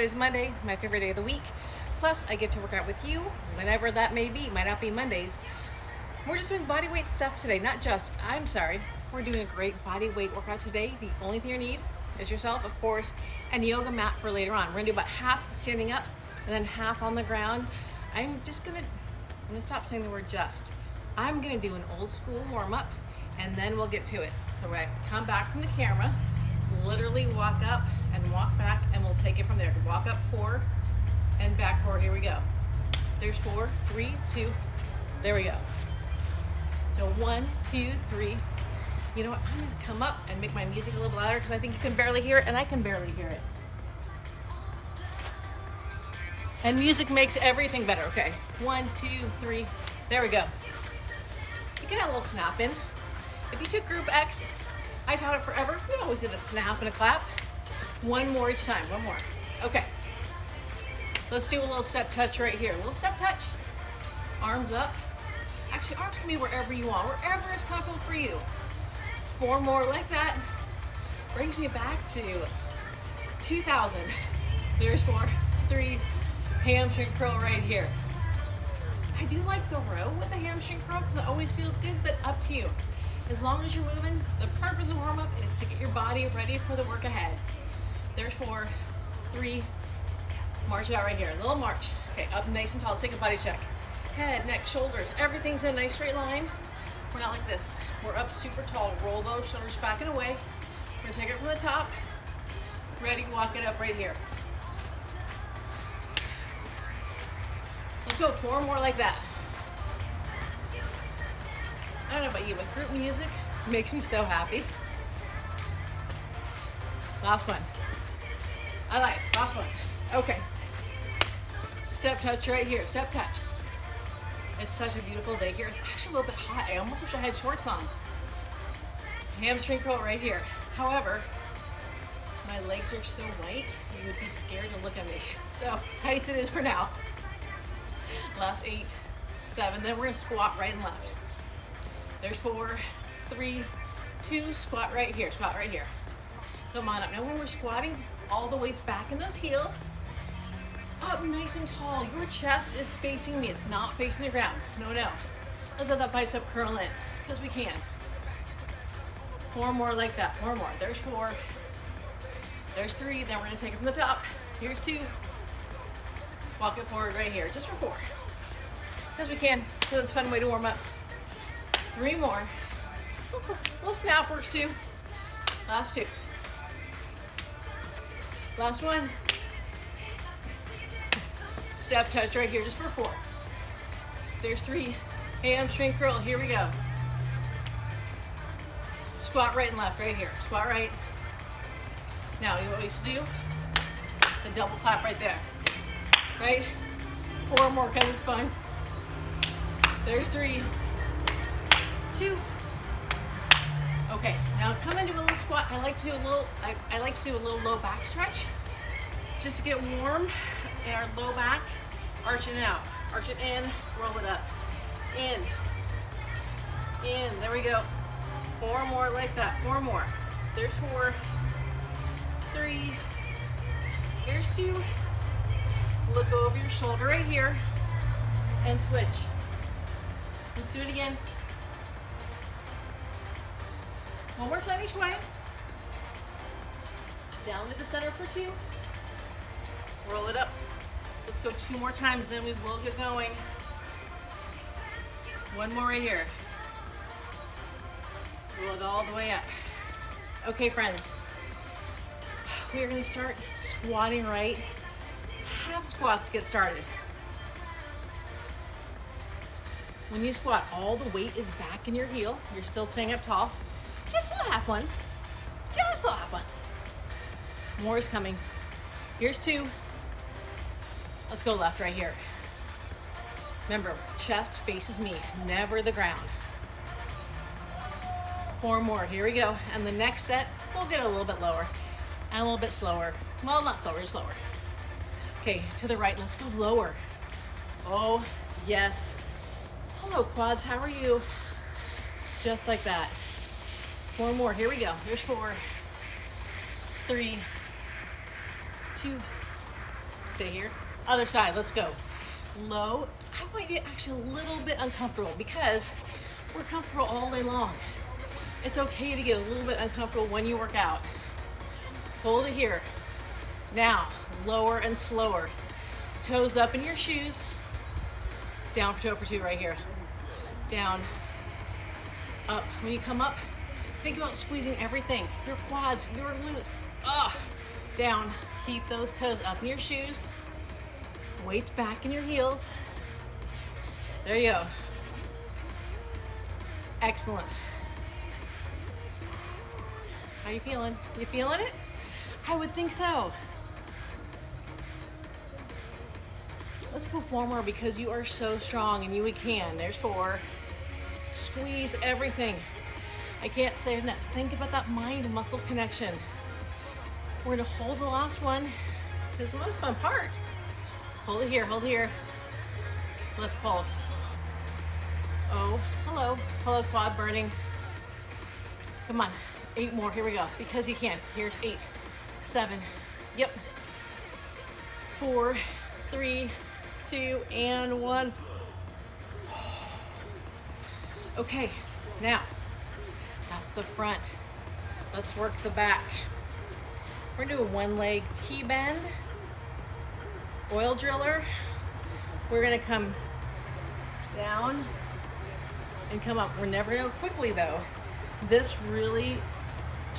It's Monday, my favorite day of the week. Plus, I get to work out with you whenever that may be. Might not be Mondays. We're just doing body weight stuff today. We're doing a great body weight workout today. The only thing you need is yourself, of course, and yoga mat for later on. We're gonna do about half standing up and then half on the ground. I'm gonna stop saying the word just. I'm gonna do an old school warm up and then we'll get to it. So I come back from the camera, literally walk up and walk back, and we'll take it from there. Walk up 4 and back 4. Here we go. There's 4, 3, 2. There we go. So 1, 2, 3. You know what? I'm gonna come up and make my music a little louder because I think you can barely hear it, and I can barely hear it. And music makes everything better. Okay. 1, 2, 3. There we go. You can have a little snap in. If you took Group X, I taught it forever. We always did a snap and a clap. One more each time. One more. Okay. Let's do a little step touch right here. A little step touch. Arms up. Actually, arms can be wherever you want, wherever is comfortable for you. 4 more like that. Brings me back to 2000. There's 4, 3. Hamstring curl right here. I do like the row with the hamstring curl because it always feels good, but up to you. As long as you're moving, the purpose of warm up is to get your body ready for the work ahead. There's 4, 3, march it out right here. A little march. Okay, up nice and tall. Let's take a body check. Head, neck, shoulders, everything's in a nice straight line. We're not like this. We're up super tall. Roll those shoulders back and away. We're gonna take it from the top. Ready, walk it up right here. Let's go 4 more like that. I don't know about you, but group music makes me so happy. Last one. I like it. Last one. Okay. Step touch right here. Step touch. It's such a beautiful day here. It's actually a little bit hot. I almost wish I had shorts on. Hamstring curl right here. However, my legs are so white, you would be scared to look at me. So, tights it is for now. Last 8, 7. Then we're going to squat right and left. There's 4, 3, 2. Squat right here. Squat right here. Come on up. Now when we're squatting, all the weight's back in those heels. Up nice and tall. Your chest is facing me. It's not facing the ground. No. Let's let that bicep curl in, because we can. 4 more like that. 4 more. There's 4. There's 3. Then we're going to take it from the top. Here's 2. Walk it forward right here, just for 4. Because we can. So it's a fun way to warm up. 3 more. Little snap works too. Last 2. Last 1. Step touch right here, just for 4. There's 3. Hamstring curl. Here we go. Squat right and left right here. Squat right. Now, you know what we used to do? The double clap right there. Right? 4 more because it's fun. There's 3. 2. Okay, now come into a little squat. I like to do a little low back stretch just to get warm in our low back. Arch it out. Arch it in, roll it up. In. There we go. 4 more like that. 4 more. There's 4. 3. Here's 2. Look over your shoulder right here and switch. Let's do it again. 1 more time each way. Down to the center for 2. Roll it up. Let's go 2 more times, then we will get going. 1 more right here. Roll it all the way up. Okay, friends. We are going to start squatting right. Half squats to get started. When you squat, all the weight is back in your heel. You're still staying up tall. Just little half ones. Just little half ones. More is coming. Here's 2. Let's go left right here. Remember, chest faces me, never the ground. 4 more. Here we go. And the next set, we'll get a little bit lower and a little bit slower. Well, not slower, just lower. Okay, to the right. Let's go lower. Oh, yes. Hello, quads. How are you? Just like that. 4 more. Here we go. Here's 4, 3, 2, stay here. Other side, let's go. Low. I want you to actually a little bit uncomfortable because we're comfortable all day long. It's okay to get a little bit uncomfortable when you work out. Hold it here. Now, lower and slower. Toes up in your shoes. Down for toe for two right here. Down, up. When you come up, think about squeezing everything. Your quads, your glutes. Down. Keep those toes up in your shoes. Weights back in your heels. There you go. Excellent. How you feeling? You feeling it? I would think so. Let's go 4 more because you are so strong and you can. There's 4. Squeeze everything. I can't say enough. Think about that mind muscle connection. We're gonna hold the last one. This is the most fun part. Hold it here, hold it here. Let's pulse. Oh, hello. Hello, quad burning. Come on, 8 more, here we go. Because you can. Here's 8, 7, yep. 4, 3, 2, and 1. Okay, now, that's the front. Let's work the back. We're gonna do a 1-leg T-bend, oil driller. We're gonna come down and come up. We're never gonna go quickly though. This really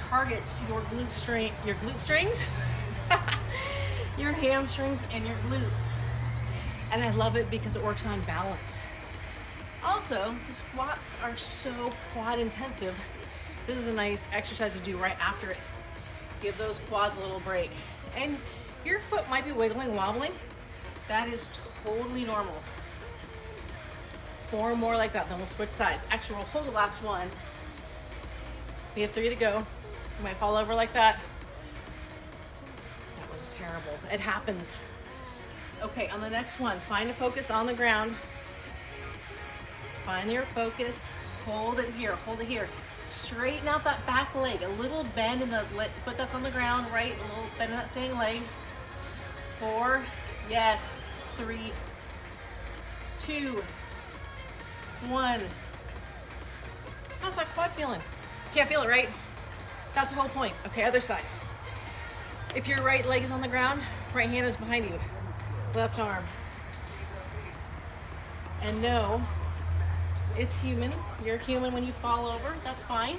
targets your glute strings, your hamstrings, and your glutes. And I love it because it works on balance. Also, the squats are so quad intensive. This is a nice exercise to do right after it. Give those quads a little break. And your foot might be wiggling, wobbling. That is totally normal. 4 more like that, then we'll switch sides. Actually, we'll hold the last one. We have 3 to go. You might fall over like that. That was terrible. It happens. Okay, on the next one, find a focus on the ground. Find your focus. Hold it here, hold it here. Straighten out that back leg. A little bend in the foot that's on the ground, right? A little bend in that same leg. 4, yes. 3, 2, 1. How's that quad feeling? Can't feel it, right? That's the whole point. Okay, other side. If your right leg is on the ground, right hand is behind you. Left arm. And no, it's human. You're human when you fall over. That's fine.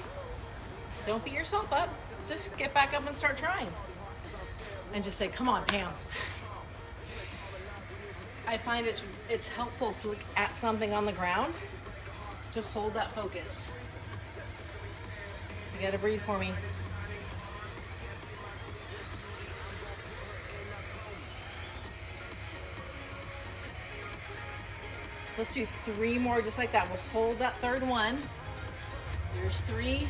Don't beat yourself up. Just get back up and start trying. And just say, come on, Pam. I find it's helpful to look at something on the ground to hold that focus. You gotta breathe for me. Let's do 3 more just like that. We'll hold that third one. There's 3.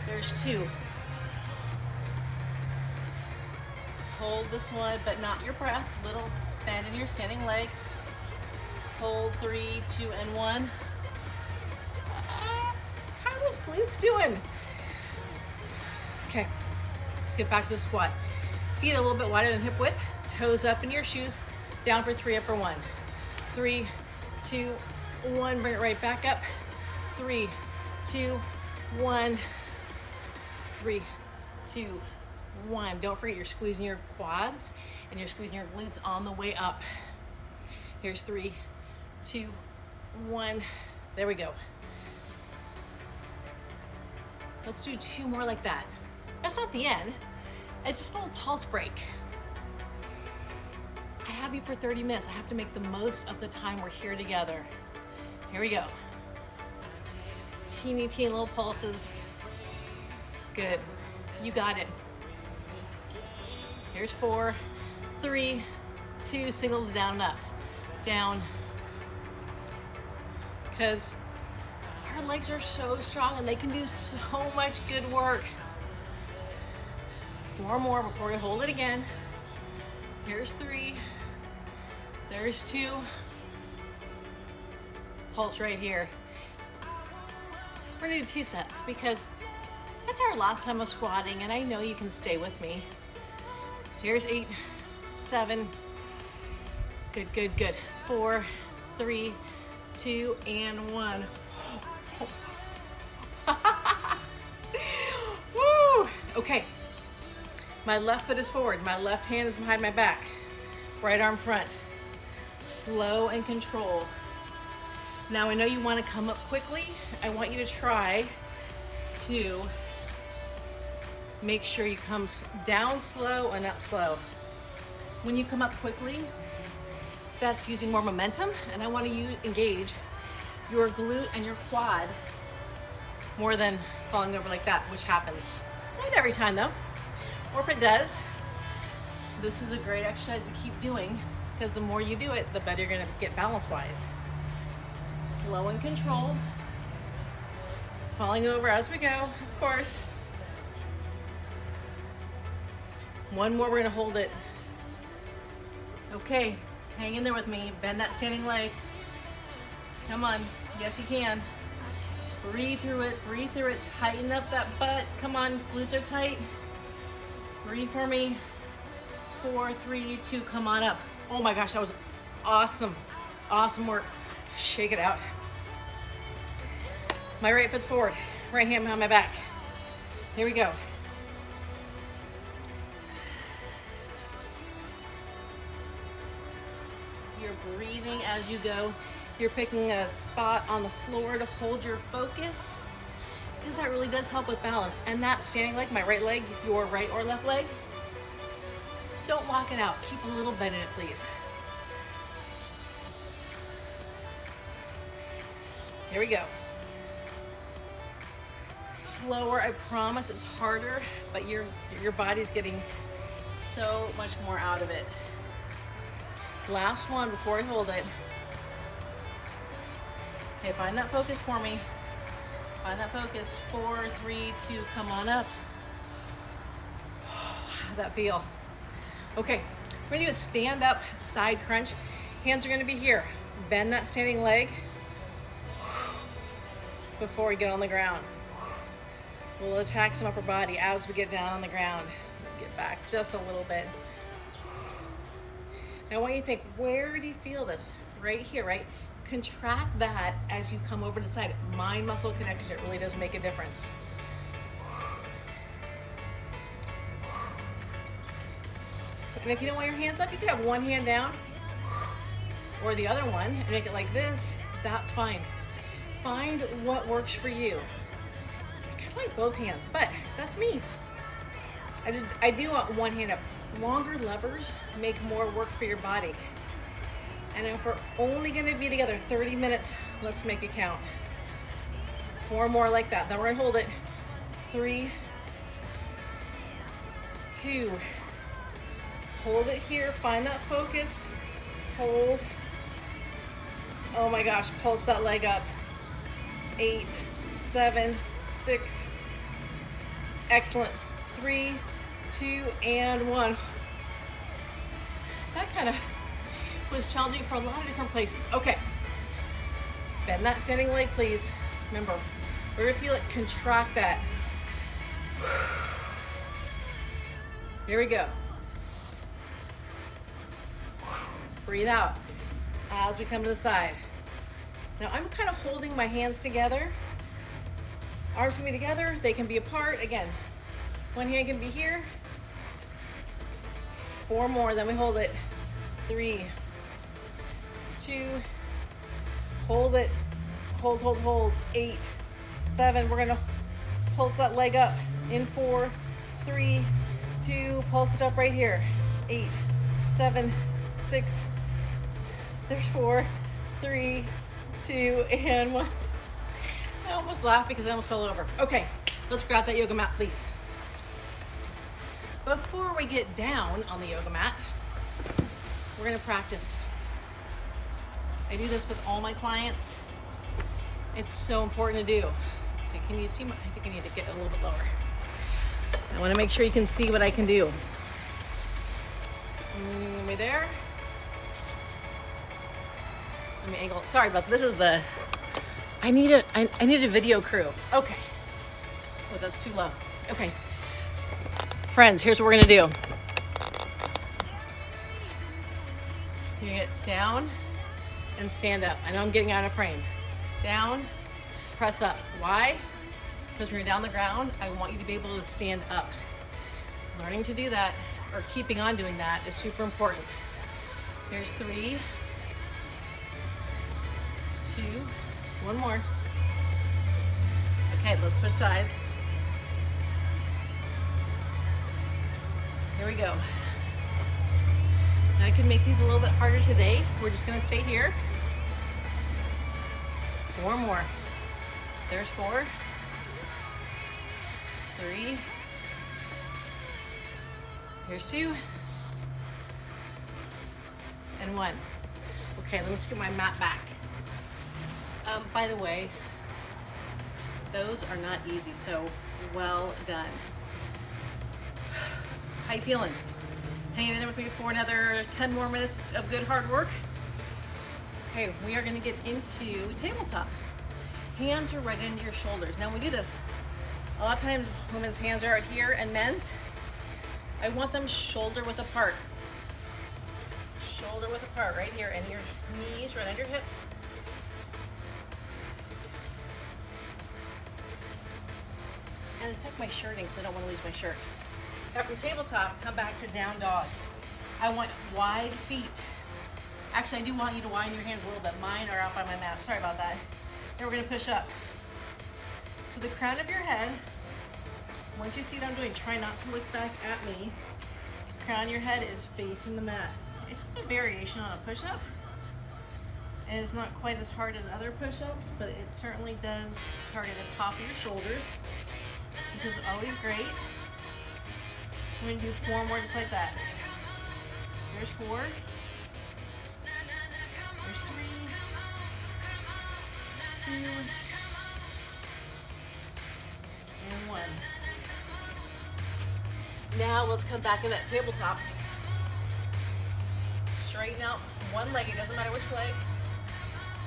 There's 2. Hold this one, but not your breath. Little bend in your standing leg. Hold 3, 2, and 1. How are those glutes doing? Okay, let's get back to the squat. Feet a little bit wider than hip width. Toes up in your shoes. Down for 3, up for 1. 3, 2, 1. Bring it right back up. 3, 2, 1. 3, 2, 1. Don't forget you're squeezing your quads and you're squeezing your glutes on the way up. Here's 3, 2, 1. There we go. Let's do 2 more like that. That's not the end. It's just a little pulse break. I have you for 30 minutes. I have to make the most of the time we're here together. Here we go. Teeny little pulses. Good. You got it. Here's 4, 3, 2, singles down and up. Down. Because our legs are so strong and they can do so much good work. 4 more before we hold it again. Here's 3. There's 2. Pulse right here. We're gonna do 2 sets because It's our last time of squatting, and I know you can stay with me. Here's 8, 7. Good, good, good. 4, 3, 2, and 1. Woo! Okay. My left foot is forward. My left hand is behind my back. Right arm front. Slow and controlled. Now I know you want to come up quickly. I want you to try to make sure you come down slow and up slow. When you come up quickly, that's using more momentum, and I want to engage your glute and your quad more than falling over like that, which happens not every time though. Or if it does, this is a great exercise to keep doing, because the more you do it, the better you're gonna get balance-wise. Slow and controlled. Falling over as we go, of course. One more, we're gonna hold it. Okay, hang in there with me. Bend that standing leg. Come on, yes you can. Breathe through it, breathe through it. Tighten up that butt. Come on, glutes are tight. Breathe for me. 4, 3, 2, come on up. Oh my gosh, that was awesome. Awesome work. Shake it out. My right foot's forward, right hand behind my back. Here we go. You're breathing as you go. You're picking a spot on the floor to hold your focus, because that really does help with balance. And that standing leg, my right leg, your right or left leg, don't lock it out. Keep a little bend in it, please. Here we go. Slower, I promise. It's harder, but your body's getting so much more out of it. Last one before I hold it. Okay, find that focus for me. Find that focus. 4, 3, 2, come on up. How'd that feel? Okay, we're gonna do a stand up side crunch. Hands are gonna be here. Bend that standing leg before we get on the ground. We'll attack some upper body as we get down on the ground. Get back just a little bit. Now I want you to think, where do you feel this? Right here, right? Contract that as you come over to the side. Mind muscle connection, it really does make a difference. And if you don't want your hands up, you can have one hand down or the other one and make it like this. That's fine. Find what works for you. I kind of like both hands, but that's me. I do want one hand up. Longer levers make more work for your body. And if we're only gonna be together 30 minutes, let's make it count. 4 more like that. Then we're gonna hold it. 3, 2, hold it here, find that focus, hold. Oh my gosh, pulse that leg up. 8, 7, 6, excellent. 3, 2, and 1. That kind of was challenging for a lot of different places. Okay, bend that standing leg, please. Remember, we're gonna feel it, contract that. Here we go. Breathe out as we come to the side. Now I'm kind of holding my hands together. Arms can be together, they can be apart. Again, one hand can be here. 4 more, then we hold it. 3, 2, hold it, hold. 8, 7, we're gonna pulse that leg up in 4, 3, 2, pulse it up right here. 8, 7, 6, there's 4, 3, 2, and 1. I almost laughed because I almost fell over. Okay, let's grab that yoga mat, please. Before we get down on the yoga mat, we're gonna practice. I do this with all my clients. It's so important to do. Let's see, can you see? I think I need to get a little bit lower. I wanna make sure you can see what I can do. Am I there? Let me angle. Sorry about this. This is the, I need a video crew. Okay. Look, that's too low. Okay. Friends, here's what we're gonna do. You get down and stand up. I know I'm getting out of frame. Down, press up. Why? Because when you're down the ground, I want you to be able to stand up. Learning to do that, or keeping on doing that, is super important. Here's 3, 2, one more. Okay, let's switch sides. Here we go. Now I can make these a little bit harder today. We're just gonna stay here. 4 more. There's 4. 3. Here's 2. And 1. Okay, let me scoot my mat back. By the way, those are not easy, so well done. How you feeling? Hanging in there with me for another 10 more minutes of good hard work? Okay, we are gonna get into tabletop. Hands are right into your shoulders. Now when we do this, a lot of times women's hands are out here and men's, I want them shoulder width apart. Shoulder width apart right here, and your knees right under your hips. And I tuck my shirt in because I don't want to lose my shirt. Now from tabletop, come back to down dog. I want wide feet. Actually, I do want you to widen your hands a little bit. Mine are out by my mat. Sorry about that. Then we're going to push up. So the crown of your head, once you see what I'm doing, try not to look back at me. The crown of your head is facing the mat. It's just a variation on a push-up. And it's not quite as hard as other push-ups, but it certainly does target the top of your shoulders, which is always great. I'm going to do 4 more just like that. There's 4. There's 3. 2. And 1. Now let's come back in that tabletop. Straighten out one leg, it doesn't matter which leg.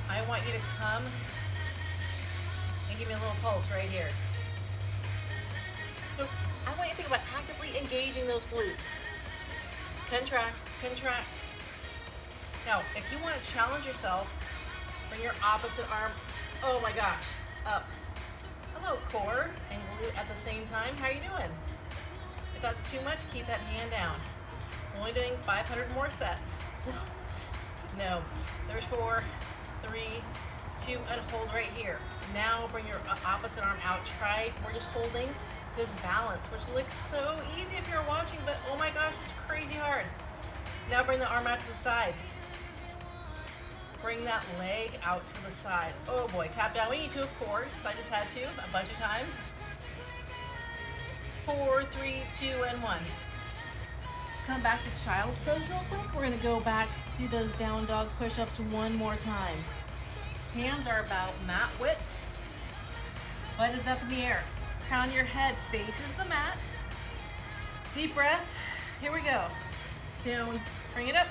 I want you to come and give me a little pulse right here. So I want you to think about actively engaging those glutes. Contract, contract. Now, if you want to challenge yourself, bring your opposite arm, oh my gosh, up. Hello, core and glute at the same time. How are you doing? If that's too much, keep that hand down. We're only doing 500 more sets. No, there's 4, 3, 2, and hold right here. Now bring your opposite arm out. Try, we're just holding this balance, which looks so easy if you're watching, but oh my gosh, it's crazy hard. Now bring the arm out to the side. Bring that leg out to the side. Oh boy, tap down. We need to, of course. I just had to a bunch of times. 4, 3, 2, and 1. Come back to child's pose real quick. We're gonna go back, do those down dog push-ups one more time. Hands are about mat width. Butt is up in the air. Crown of your head faces the mat. Deep breath. Here we go. Down. Bring it up.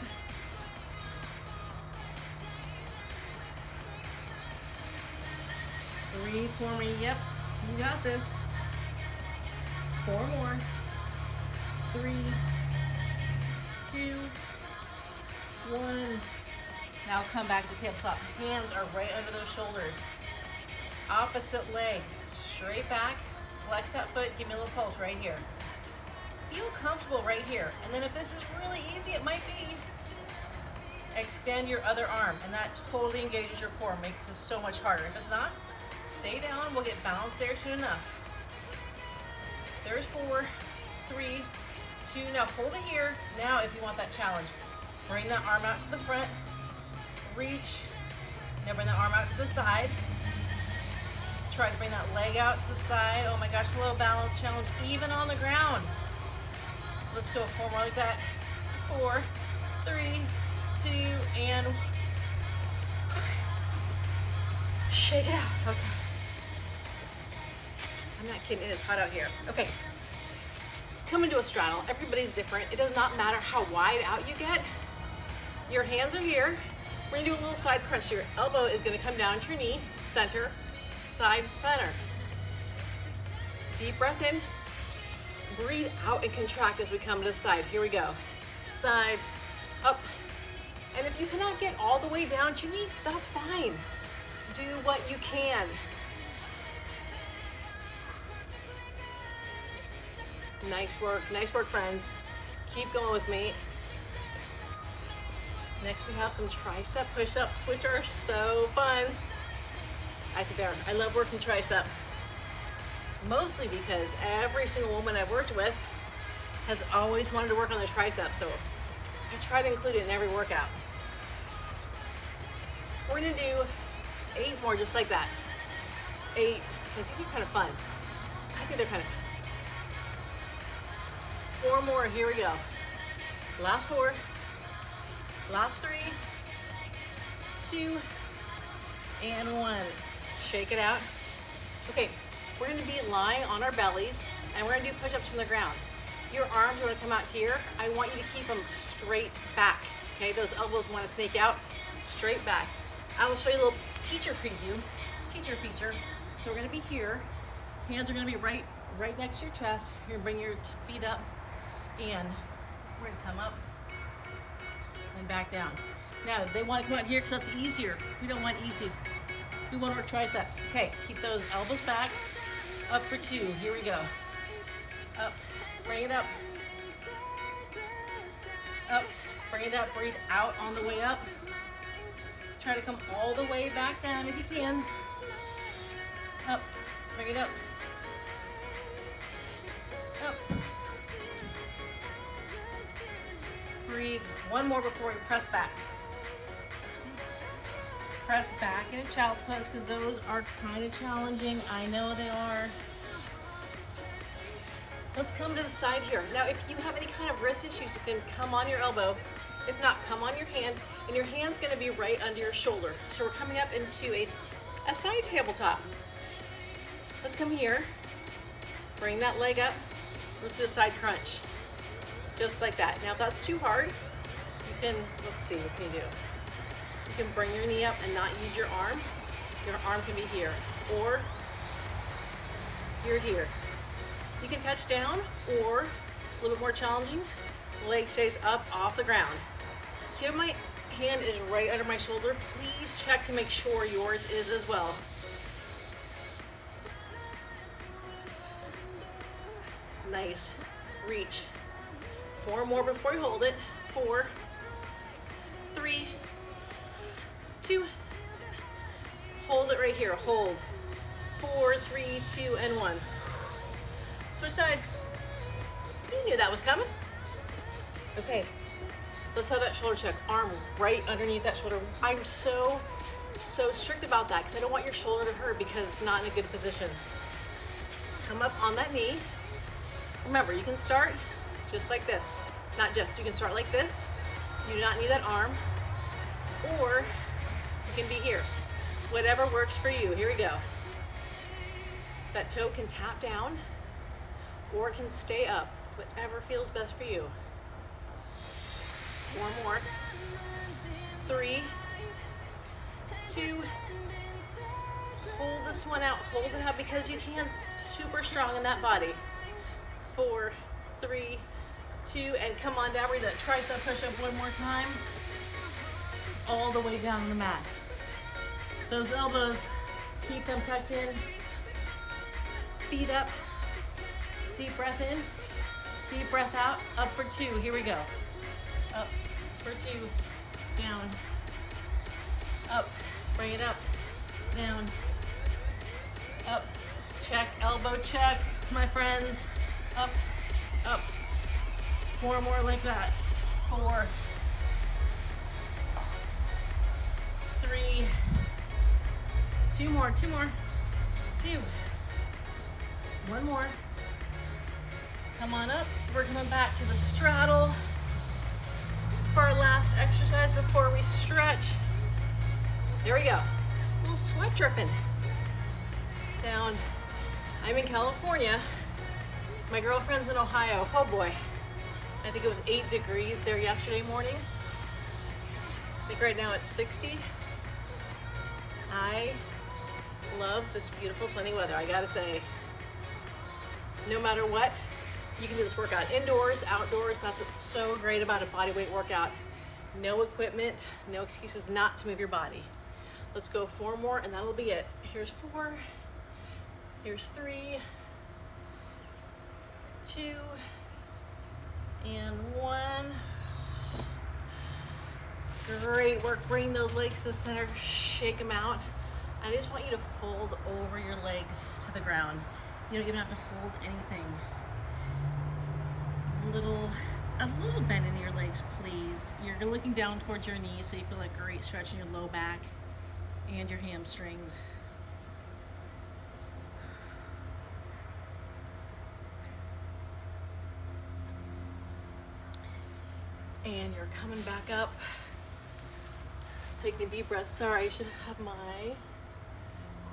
3 for me. Yep. You got this. 4 more. 3, 2, 1. Now come back to tabletop. Hands are right under those shoulders. Opposite leg. Straight back. Flex that foot. Give me a little pulse right here. Feel comfortable right here. And then if this is really easy, it might be extend your other arm. And that totally engages your core. Makes this so much harder. If it's not, stay down. We'll get balanced there soon enough. There's 4, 3, 2. Now hold it here. Now if you want that challenge, bring that arm out to the front. Reach. Now bring that arm out to the side. Try to bring that leg out to the side. Oh my gosh, low balance challenge, even on the ground. Let's go 4 more like that. 4, 3, 2, and shake it out. Okay. I'm not kidding, it is hot out here. Okay. Come into a straddle. Everybody's different. It does not matter how wide out you get. Your hands are here. We're gonna do a little side crunch. Your elbow is gonna come down to your knee, center, side, center. Deep breath in. Breathe out and contract as we come to the side. Here we go. Side, up. And if you cannot get all the way down to your knee, that's fine. Do what you can. Nice work, friends. Keep going with me. Next, we have some tricep push-ups, which are so fun. I love working tricep. Mostly because every single woman I've worked with has always wanted to work on the tricep, so I try to include it in every workout. We're gonna do 8 more just like that. 8, because these are kind of fun. I think they're kind of fun. 4 more, here we go. Last 4, last 3, 2, and 1. Shake it out. Okay, we're gonna be lying on our bellies, and we're gonna do push-ups from the ground. Your arms are gonna come out here. I want you to keep them straight back, okay? Those elbows wanna snake out, straight back. I will show you a little teacher preview, teacher feature. So we're gonna be here. Hands are gonna be right next to your chest. You're gonna bring your feet up, and we're gonna come up and back down. Now, they wanna come out here because that's easier. We don't want easy. We want to work triceps. Okay, keep those elbows back. Up for 2. Here we go. Up. Bring it up. Up. Bring it up. Breathe out on the way up. Try to come all the way back down if you can. Up. Bring it up. Up. Breathe. 1 more before you press back. Press back in a child's pose because those are kind of challenging. I know they are. Let's come to the side here. Now, if you have any kind of wrist issues, you can come on your elbow. If not, come on your hand, and your hand's gonna be right under your shoulder. So we're coming up into a side tabletop. Let's come here. Bring that leg up. Let's do a side crunch. Just like that. Now, if that's too hard, you can, let's see, what can you do? You can bring your knee up and not use your arm. Your arm can be here, or you're here. You can touch down, or a little bit more challenging, leg stays up off the ground. See how my hand is right under my shoulder? Please check to make sure yours is as well. Nice. Reach. 4 more before you hold it. 4, 3, 2, hold it right here, hold. 4, 3, 2, and 1. Switch sides. You knew that was coming. Okay, let's have that shoulder check. Arm right underneath that shoulder. I'm so strict about that because I don't want your shoulder to hurt because it's not in a good position. Come up on that knee. Remember, you can start just like this. Not just, you can start like this. You do not need that arm. Or can be here. Whatever works for you. Here we go. That toe can tap down or it can stay up. Whatever feels best for you. 4 more. 3, 2. Hold this one out. Hold it out because you can. Super strong in that body. 4, 3, 2, and come on down. We're gonna tricep push-up 1 more time. All the way down on the mat. Those elbows, keep them tucked in. Feet up. Deep breath in. Deep breath out. Up for 2. Here we go. Up for 2. Down. Up. Bring it up. Down. Up. Check. Elbow check, my friends. Up. Up. 4 more like that. 4. 3, 2 more, 2 more, 2, 1 more. Come on up. We're coming back to the straddle for our last exercise before we stretch. There we go. A little sweat dripping down. I'm in California. My girlfriend's in Ohio. Oh boy. I think it was 8 degrees there yesterday morning. I think right now it's 60. I love this beautiful sunny weather, I gotta say. No matter what, you can do this workout indoors, outdoors. That's what's so great about a body weight workout. No equipment, no excuses not to move your body. Let's go 4 more and that'll be it. Here's 4, here's 3, 2, and 1. Great work. Bring those legs to the center, shake them out. I just want you to fold over your legs to the ground. You don't even have to hold anything. A little bend in your legs, please. You're looking down towards your knees, so you feel like great stretch in your low back and your hamstrings. And you're coming back up. Taking a deep breath. Sorry, I should have my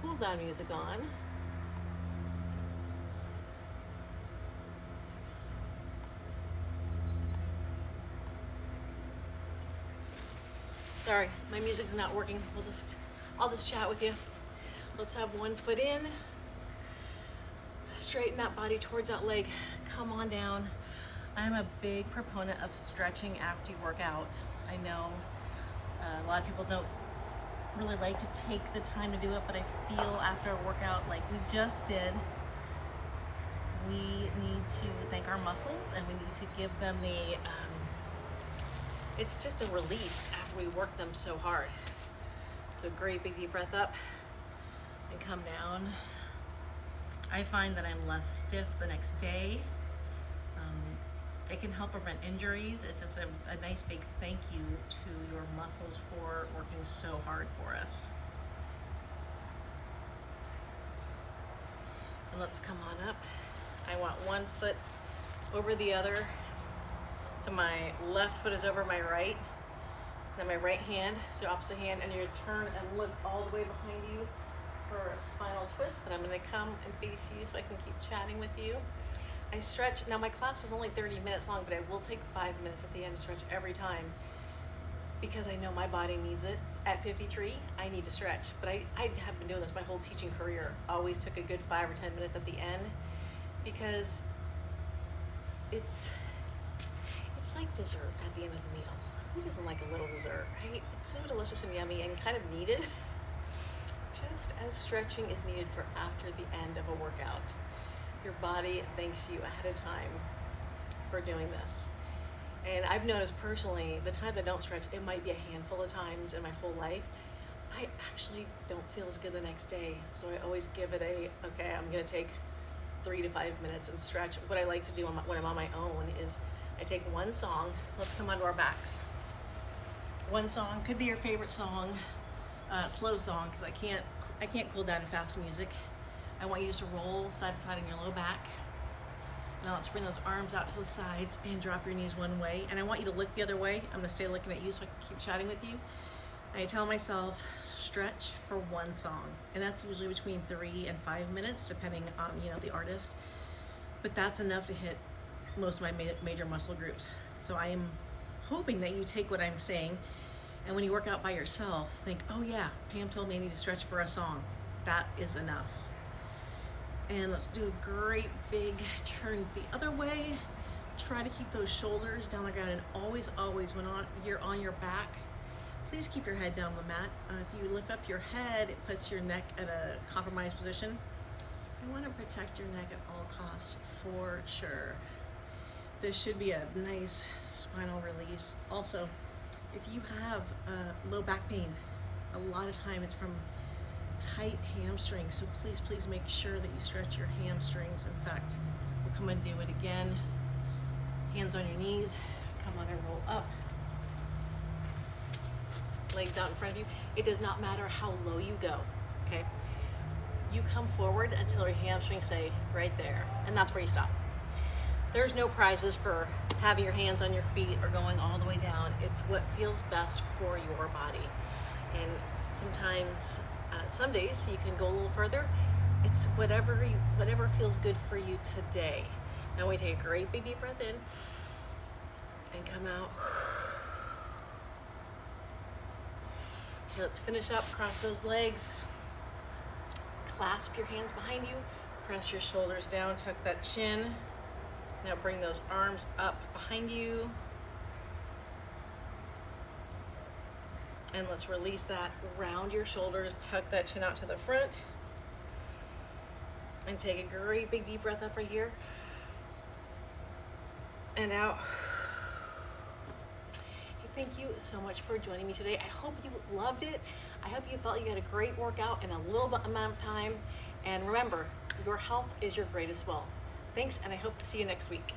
cool down music on. Sorry, my music's not working. I'll just chat with you. Let's have one foot in. Straighten that body towards that leg. Come on down. I'm a big proponent of stretching after you work out. I know a lot of people don't really like to take the time to do it, but I feel after a workout like we just did, we need to thank our muscles and we need to give them it's just a release after we work them so hard. So great big deep breath up and come down. I find that I'm less stiff the next day. It can help prevent injuries. It's just a nice big thank you to your muscles for working so hard for us. And let's come on up. I want one foot over the other. So my left foot is over my right, then my right hand, so opposite hand, and you turn and look all the way behind you for a spinal twist, but I'm gonna come and face you so I can keep chatting with you. I stretch. Now my class is only 30 minutes long, but I will take 5 minutes at the end to stretch every time because I know my body needs it. At 53, I need to stretch, but I have been doing this my whole teaching career. Always took a good 5 or 10 minutes at the end because it's like dessert at the end of the meal. Who doesn't like a little dessert, right? It's so delicious and yummy and kind of needed. Just as stretching is needed for after the end of a workout. Your body thanks you ahead of time for doing this. And I've noticed personally, the times I don't stretch, it might be a handful of times in my whole life, I actually don't feel as good the next day. So I always give it okay, I'm gonna take 3 to 5 minutes and stretch. What I like to do when I'm on my own is I take one song. Let's come onto our backs. One song, could be your favorite song, slow song, because I can't cool down to fast music. I want you just to roll side to side on your low back. Now let's bring those arms out to the sides and drop your knees one way. And I want you to look the other way. I'm gonna stay looking at you so I can keep chatting with you. I tell myself, stretch for one song. And that's usually between 3 and 5 minutes, depending on the artist. But that's enough to hit most of my major muscle groups. So I am hoping that you take what I'm saying, and when you work out by yourself, think, oh yeah, Pam told me I need to stretch for a song. That is enough. And let's do a great big turn the other way. Try to keep those shoulders down the ground, and always when you're on your back, please keep your head down on the mat. If you lift up your head, it puts your neck at a compromised position. You want to protect your neck at all costs for sure. This should be a nice spinal release. Also, if you have low back pain, a lot of time it's from tight hamstrings, so please make sure that you stretch your hamstrings. In fact, we'll come and do it again. Hands on your knees, come on and roll up. Legs out in front of you. It does not matter how low you go, okay? You come forward until your hamstrings say right there, and that's where you stop. There's no prizes for having your hands on your feet or going all the way down. It's what feels best for your body. And sometimes, some days you can go a little further. It's whatever feels good for you today. Now we take a great big deep breath in and come out. Okay, let's finish up. Cross those legs. Clasp your hands behind you. press your shoulders down, tuck that chin. Now bring those arms up behind you. And let's release that. Round your shoulders, tuck that chin out to the front. And take a great big deep breath up right here. And out. Thank you so much for joining me today. I hope you loved it. I hope you felt you had a great workout in a little amount of time. And remember, your health is your greatest wealth. Thanks, and I hope to see you next week.